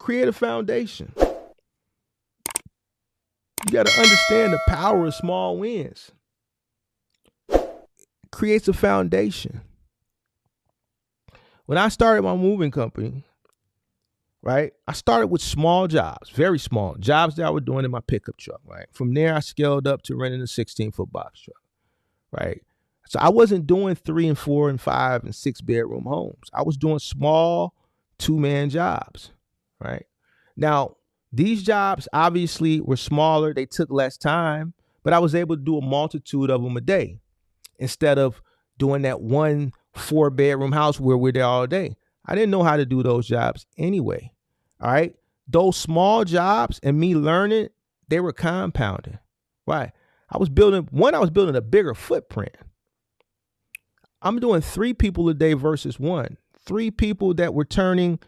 create a foundation. You got to understand the power of small wins. Creates a foundation. When I started my moving company, right, I started with small jobs, very small jobs that I was doing in my pickup truck, right? From there, I scaled up to renting a 16-foot box truck, right? So I wasn't doing 3 and 4 and 5 and 6 bedroom homes. I was doing small 2-man jobs, right? Now, these jobs obviously were smaller. They took less time, but I was able to do a multitude of them a day instead of doing that 1 4-bedroom house where we're there all day. I didn't know how to do those jobs anyway. All right. Those small jobs and me learning, they were compounding. Right. I was building a bigger footprint. I'm doing 3 people a day versus 1. 3 people that were turning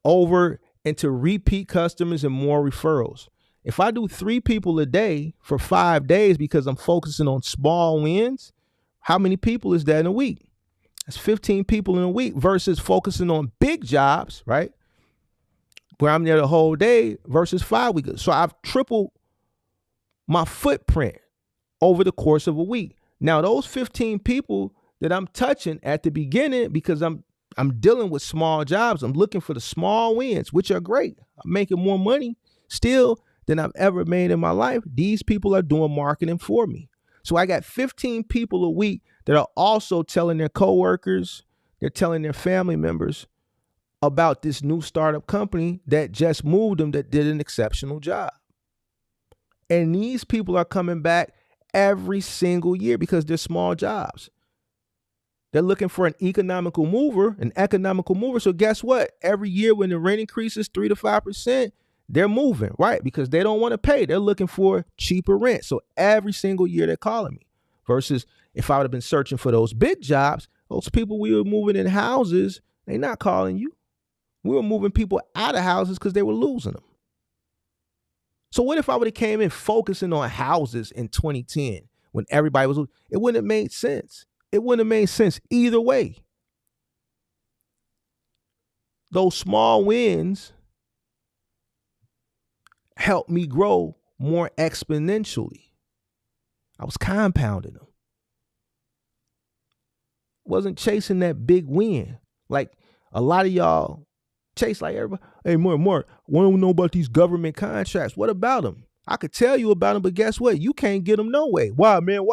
over into repeat customers and more referrals. If I do 3 people a day for 5 days because I'm focusing on small wins, how many people is that in a week? That's 15 people in a week versus focusing on big jobs, right? Where I'm there the whole day versus 5 weeks. So I've tripled my footprint over the course of a week. Now, those 15 people that I'm touching at the beginning, because I'm dealing with small jobs, I'm looking for the small wins, which are great. I'm making more money still than I've ever made in my life. These people are doing marketing for me. So I got 15 people a week that are also telling their coworkers, they're telling their family members about this new startup company that just moved them, that did an exceptional job. And these people are coming back every single year because they're small jobs. They're looking for an economical mover. So guess what? Every year when the rent increases 3 to 5%, they're moving, right? Because they don't want to pay. They're looking for cheaper rent. So every single year they're calling me. Versus if I would have been searching for those big jobs, those people we were moving in houses, they're not calling you. We were moving people out of houses because they were losing them. So what if I would have came in focusing on houses in 2010 when everybody was, it wouldn't have made sense. It wouldn't have made sense either way. Those small wins helped me grow more exponentially. I was compounding them. Wasn't chasing that big win. Like a lot of y'all chase like everybody. Hey, Mark, want to know about these government contracts? What about them? I could tell you about them, but guess what? You can't get them no way. Why, man?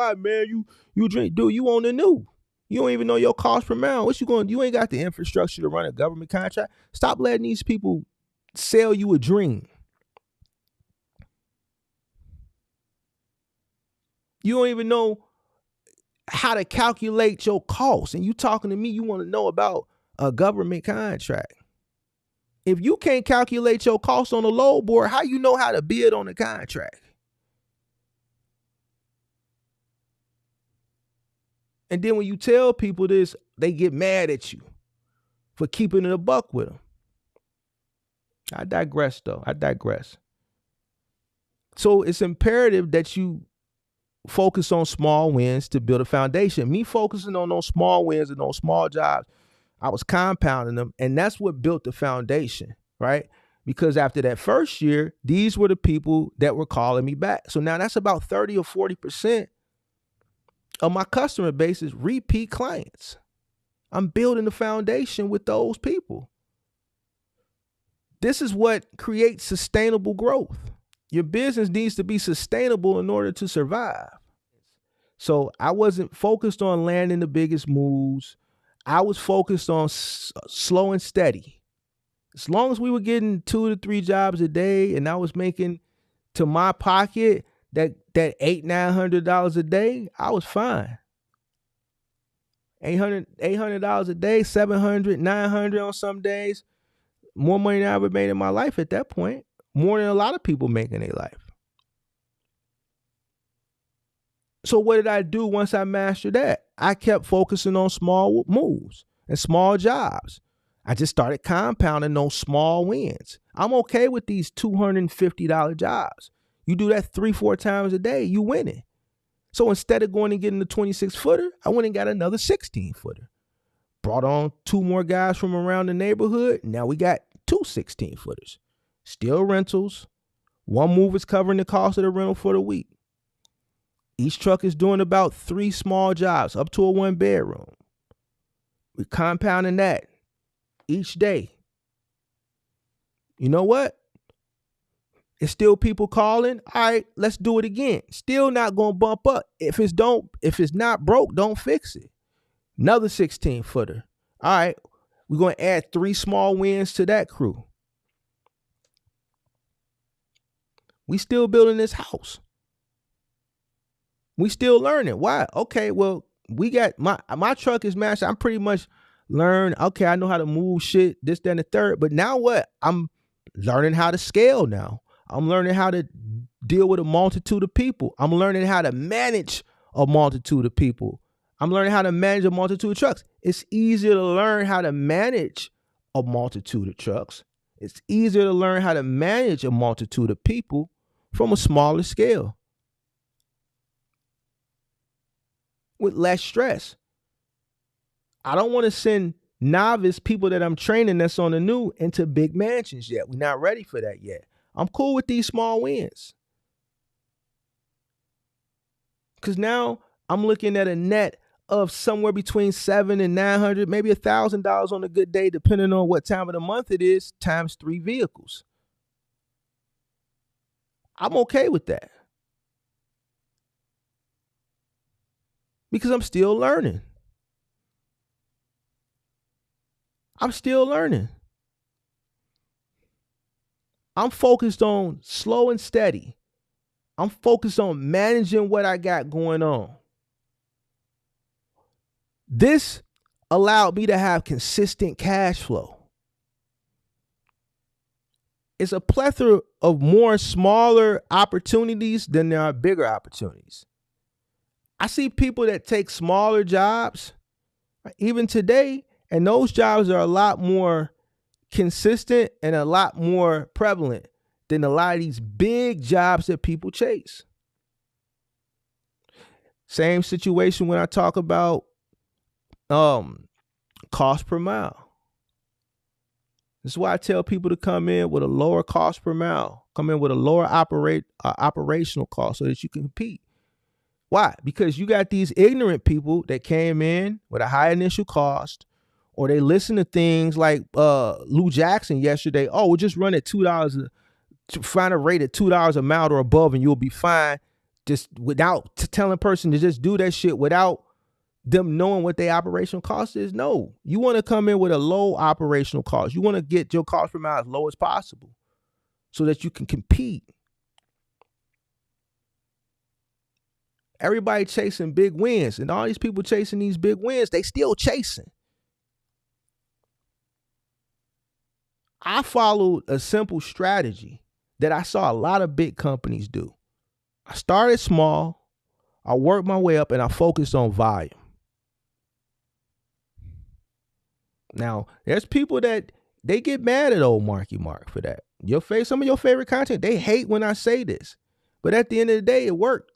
You drink, dude, you on the new. You don't even know your cost per mile. What you going? You ain't got the infrastructure to run a government contract. Stop letting these people sell you a dream. You don't even know how to calculate your costs. And you talking to me, you want to know about a government contract. If you can't calculate your costs on the load board, how you know how to bid on a contract? And then when you tell people this, they get mad at you for keeping it a buck with them. I digress. So it's imperative that you focus on small wins to build a foundation. Me focusing on those small wins and those small jobs, I was compounding them, and that's what built the foundation, right? Because after that first year, these were the people that were calling me back. So now that's about 30 or 40% of my customer base is repeat clients. I'm building the foundation with those people. This is what creates sustainable growth. Your business needs to be sustainable in order to survive. So I wasn't focused on landing the biggest moves. I was focused on slow and steady. As long as we were getting 2 to 3 jobs a day and I was making to my pocket that $800-900 a day, I was fine. $800 a day, $700, $900 on some days. More money than I ever made in my life at that point. More than a lot of people make in their life. So what did I do once I mastered that? I kept focusing on small moves and small jobs. I just started compounding those small wins. I'm okay with these $250 jobs. You do that 3-4 times a day, you winning. So instead of going and getting the 26-footer, I went and got another 16-footer. Brought on 2 more guys from around the neighborhood. Now we got 2 16-footers. Still rentals. One move is covering the cost of the rental for the week. Each truck is doing about 3 small jobs up to a 1-bedroom. We're compounding that each day. You know what? It's still people calling. All right, let's do it again. Still not gonna bump up. If it's not broke, don't fix it. Another 16-footer. All right, we're gonna add 3 small wins to that crew. We still building this house. We still learning. Why? Okay, well, we got my truck is mastered. I'm pretty much learned. Okay, I know how to move shit, this, that, and the third. But now what? I'm learning how to scale now. I'm learning how to deal with a multitude of people. I'm learning how to manage a multitude of people. I'm learning how to manage a multitude of trucks. It's easier to learn how to manage a multitude of trucks. It's easier to learn how to manage a multitude of people from a smaller scale with less stress. I don't want to send novice people that I'm training that's on the new into big mansions yet. We're not ready for that yet. I'm cool with these small wins. Because now I'm looking at a net of somewhere between $700 and $900, maybe $1,000 on a good day, depending on what time of the month it is, times 3 vehicles. I'm okay with that. Because I'm still learning. I'm still learning. I'm focused on slow and steady. I'm focused on managing what I got going on. This allowed me to have consistent cash flow. It's a plethora of more smaller opportunities than there are bigger opportunities. I see people that take smaller jobs, even today, and those jobs are a lot more consistent and a lot more prevalent than a lot of these big jobs that people chase. Same situation when I talk about cost per mile. This is why I tell people to come in with a lower cost per mile, come in with a lower operational cost so that you can compete. Why? Because you got these ignorant people that came in with a high initial cost, or they listen to things like Lou Jackson yesterday. Oh, we'll just run at $2, find a rate at $2 a mile or above and you'll be fine. Just without telling a person to just do that shit without them knowing what their operational cost is. No, you want to come in with a low operational cost. You want to get your cost per mile as low as possible so that you can compete. Everybody chasing big wins, and all these people chasing these big wins, they still chasing. I followed a simple strategy that I saw a lot of big companies do. I started small, I worked my way up, and I focused on volume. Now, there's people that they get mad at old Marky Mark for that. Some of your favorite content, they hate when I say this. But at the end of the day, it worked.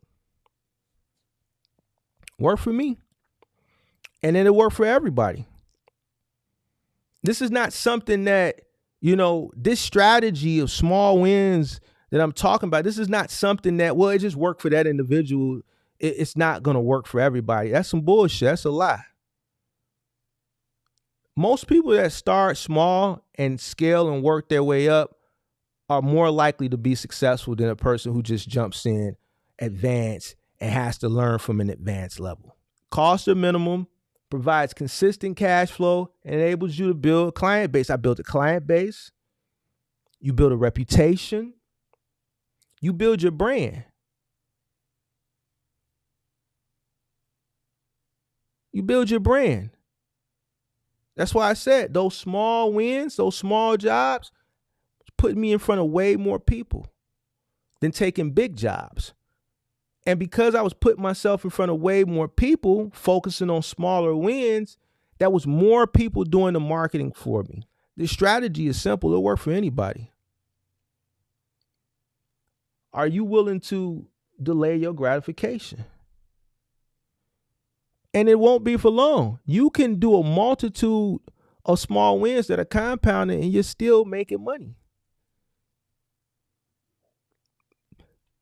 Worked for me. And then it worked for everybody. This is not something that, this strategy of small wins that I'm talking about, this is not something that, it just worked for that individual. It's not going to work for everybody. That's some bullshit. That's a lie. Most people that start small and scale and work their way up are more likely to be successful than a person who just jumps in advanced and has to learn from an advanced level. Cost of minimum provides consistent cash flow and enables you to build a client base. I built a client base. You build a reputation. You build your brand. You build your brand. That's why I said those small wins, those small jobs, put me in front of way more people than taking big jobs. And because I was putting myself in front of way more people, focusing on smaller wins, that was more people doing the marketing for me. The strategy is simple. It'll work for anybody. Are you willing to delay your gratification? And it won't be for long. You can do a multitude of small wins that are compounding, and you're still making money.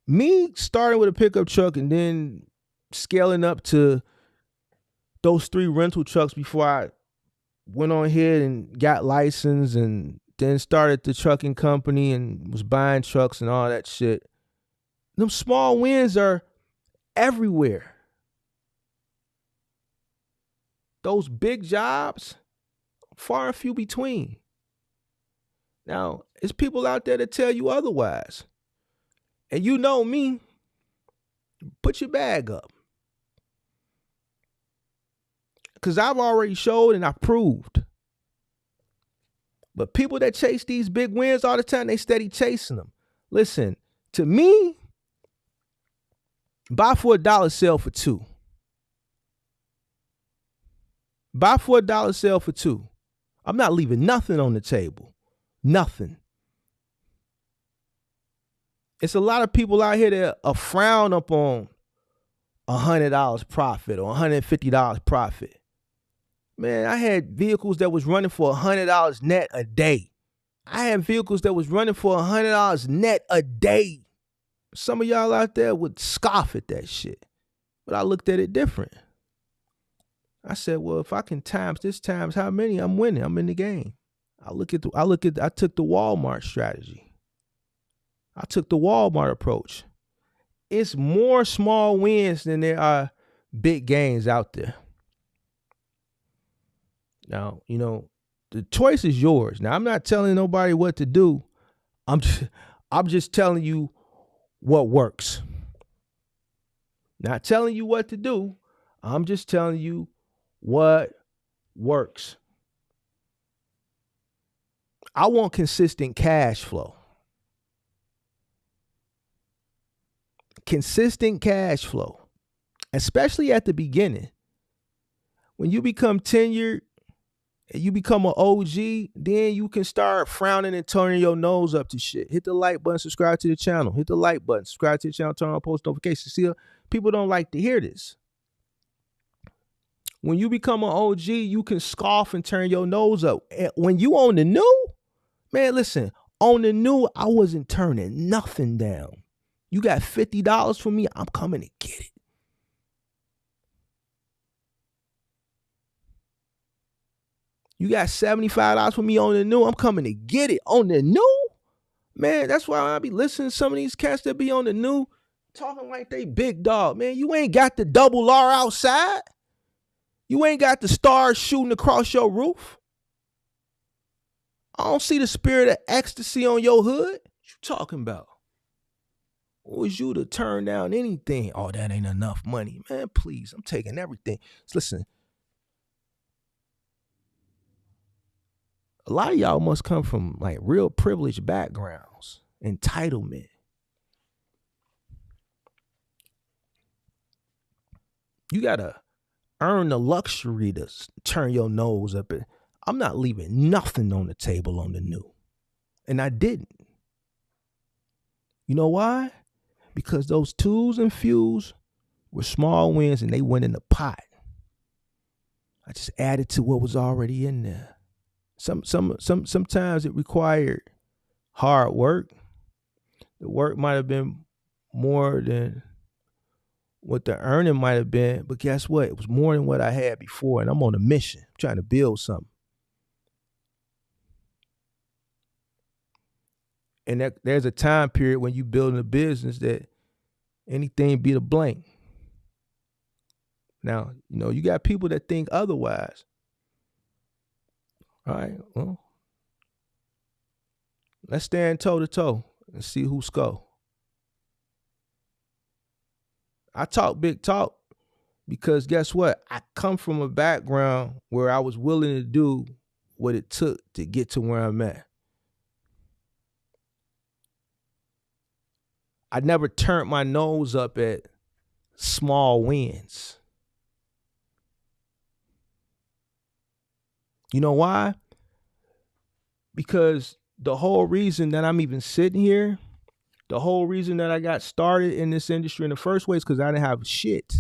Me starting with a pickup truck and then scaling up to those 3 rental trucks before I went on ahead and got licensed and then started the trucking company and was buying trucks and all that shit. Them small wins are everywhere. Those big jobs, far and few between. Now, it's people out there that tell you otherwise. And you know me, put your bag up. Because I've already showed and I proved. But people that chase these big wins all the time, they steady chasing them. Listen, to me, buy for $1, sell for $2. Buy for $1, sell for $2. I'm not leaving nothing on the table. Nothing. It's a lot of people out here that are frown up on $100 profit or $150 profit. Man, I had vehicles that was running for $100 net a day. I had vehicles that was running for $100 net a day. Some of y'all out there would scoff at that shit. But I looked at it different. I said, well, if I can times this times how many, I'm winning. I'm in the game. I took the Walmart strategy. I took the Walmart approach. It's more small wins than there are big gains out there. Now, the choice is yours. Now, I'm not telling nobody what to do. I'm just telling you what works. Not telling you what to do. I'm just telling you what works. I want consistent cash flow. Consistent cash flow, especially at the beginning. When you become tenured and you become an OG, then you can start frowning and turning your nose up to shit. Hit the like button, subscribe to the channel. Hit the like button, subscribe to the channel, turn on post notifications. See, people don't like to hear this. When you become an OG, you can scoff and turn your nose up. And when you on the new, man, listen, on the new, I wasn't turning nothing down. You got $50 for me, I'm coming to get it. You got $75 for me on the new, I'm coming to get it. On the new? Man, that's why I be listening to some of these cats that be on the new talking like they big dog. Man, you ain't got the double R outside. You ain't got the stars shooting across your roof. I don't see the spirit of ecstasy on your hood. What you talking about? Who was you to turn down anything? Oh, that ain't enough money. Man, please, I'm taking everything. Listen, a lot of y'all must come from like real privileged backgrounds. Entitlement. You gotta earn the luxury to turn your nose up. I'm not leaving nothing on the table on the new. And I didn't. You know why? Because those twos and fews were small wins and they went in the pot. I just added to what was already in there. Sometimes it required hard work. The work might have been more than what the earning might have been, but guess what? It was more than what I had before, and I'm on a mission. I'm trying to build something. And there's a time period when you building a business that anything be the blank. Now, you got people that think otherwise. All right, well, let's stand toe to toe and see who score. I talk big talk because guess what? I come from a background where I was willing to do what it took to get to where I'm at. I never turned my nose up at small wins. You know why? Because the whole reason that I'm even sitting here, the whole reason that I got started in this industry in the first place, because I didn't have shit.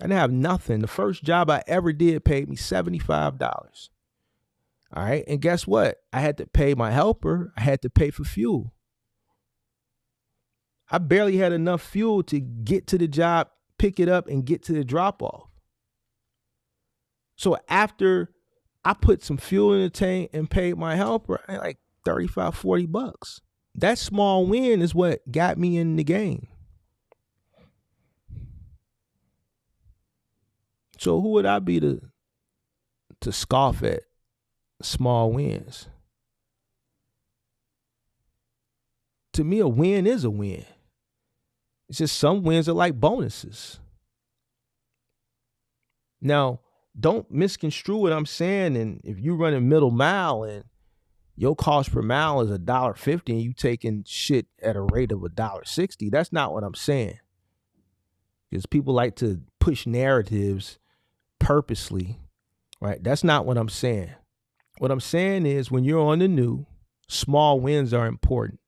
I didn't have nothing. The first job I ever did paid me $75. All right. And guess what? I had to pay my helper. I had to pay for fuel. I barely had enough fuel to get to the job, pick it up, and get to the drop off. So after I put some fuel in the tank and paid my helper, I had like $35, $40. That small win is what got me in the game. So who would I be to scoff at small wins? To me, a win is a win. It's just some wins are like bonuses. Now, don't misconstrue what I'm saying. And if you run a middle mile and your cost per mile is $1.50 and you taking shit at a rate of $1.60, that's not what I'm saying. Because people like to push narratives purposely, right? That's not what I'm saying. What I'm saying is when you're on the new, small wins are important.